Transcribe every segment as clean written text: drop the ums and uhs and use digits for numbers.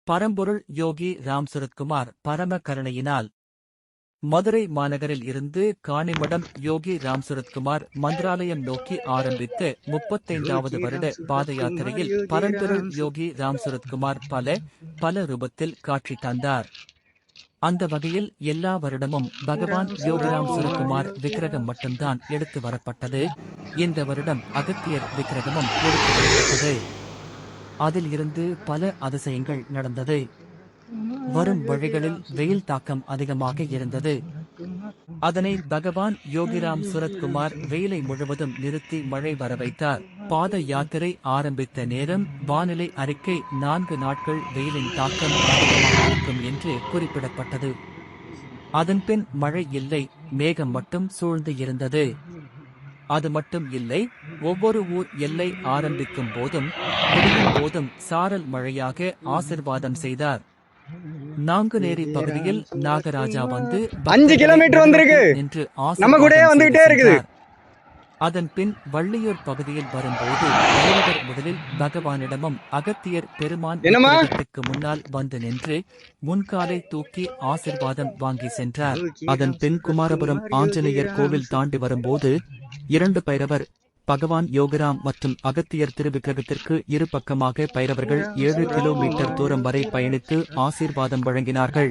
பரம்பொருள் யோகி ராம் சுரத்குமார் பரம கருணையினால் மதுரை மாநகரில் இருந்து காணிமடம் யோகி ராம் சுரத்குமார் மந்திராலயம் நோக்கி ஆரம்பித்த 35வது வருட பாத யாத்திரையில் பரம்பொருள் யோகி ராம் சுரத்குமார் பல ரூபத்தில் காட்சி தந்தார். அந்த வகையில் எல்லா வருடமும் பகவான் யோகிராம் சுரத்குமார் விக்கிரகம் மட்டும்தான் எடுத்து வரப்பட்டது. இந்த வருடம் அகத்தியர் விக்கிரகமும் எடுத்து வரப்பட்டது. அதில் இருந்து பல அதிசயங்கள் நடந்தது. வரும் வழிகளில் வெயில் தாக்கம் அதிகமாக இருந்தது. அதனை பகவான் யோகிராம் சுரத்குமார் வெயிலை முழுவதும் நிறுத்தி மழை வர வைத்தார். பாத யாத்திரை ஆரம்பித்த நேரம் வானிலை அறிக்கை 4 நாட்கள் வெயிலின் தாக்கம் அதிகமாக இருக்கும் என்று குறிப்பிடப்பட்டது. அதன்பின் மழை இல்லை, மேகம் மட்டும் சூழ்ந்து இருந்தது. அது மட்டும் இல்லை, ஒவ்வொரு ஊர் எல்லை ஆரம்பிக்கும் போதும் முடியும் போதும் சாரல் மழையாக ஆசிர்வாதம் செய்தார். நாங்குநேரி பகுதியில் நாகராஜா வந்து 5 கிலோமீட்டர் வந்திருக்கு என்று நம்ம கூடயே வந்துகிட்டே இருக்குது. அதன் பின் வள்ளியூர் பகுதியில் வரும்போது பைரவர் முதலில் பகவானிடமும் அகத்தியர் பெருமான் விக்கிரகத்துக்கு முன்னால் வந்து நின்று முன்காலை தூக்கி ஆசிர்வாதம் வாங்கி சென்றார். அதன் பின் குமாரபுரம் ஆஞ்சநேயர் கோவில் தாண்டி வரும்போது 2 பைரவர் பகவான் யோகிராம் மற்றும் அகத்தியர் திருவிக்கிரகத்திற்கு இரு பக்கமாக பைரவர்கள் 7 கிலோமீட்டர் தூரம் வரை பயணித்து ஆசீர்வாதம் வழங்கினார்கள்.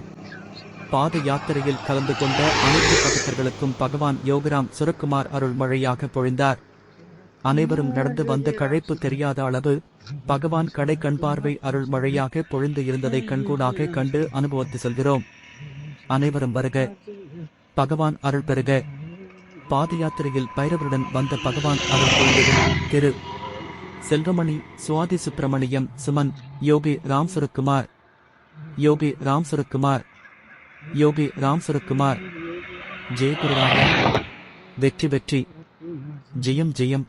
பாத யாத்திரையில் கலந்து கொண்ட அனைத்து பக்தர்களுக்கும் பகவான் யோகிராம் சுரத்குமார் அருள் மழையாக பொழிந்தார். அனைவரும் நடந்து வந்த களைப்பு தெரியாத அளவு பகவான் கடை கண்பார்வை அருள் மழையாக பொழிந்து இருந்ததை கண்கூடாக கண்டு அனுபவித்து செல்கிறோம். அனைவரும் வருக, பகவான் அருள் பெறுக. பாத யாத்திரையில் பைரவருடன் வந்த பகவான் அருள் பொழிந்தது. திரு செல்வமணி, சுவாதி சுப்பிரமணியம், சுமன், யோகி ராம் சுரத்குமார், யோகி ராம் சுரத்குமார், யோகி ராம் சுரத்குமார். ஜெயகுருராயா, வெற்றி வெற்றி, ஜெயம் ஜெயம்.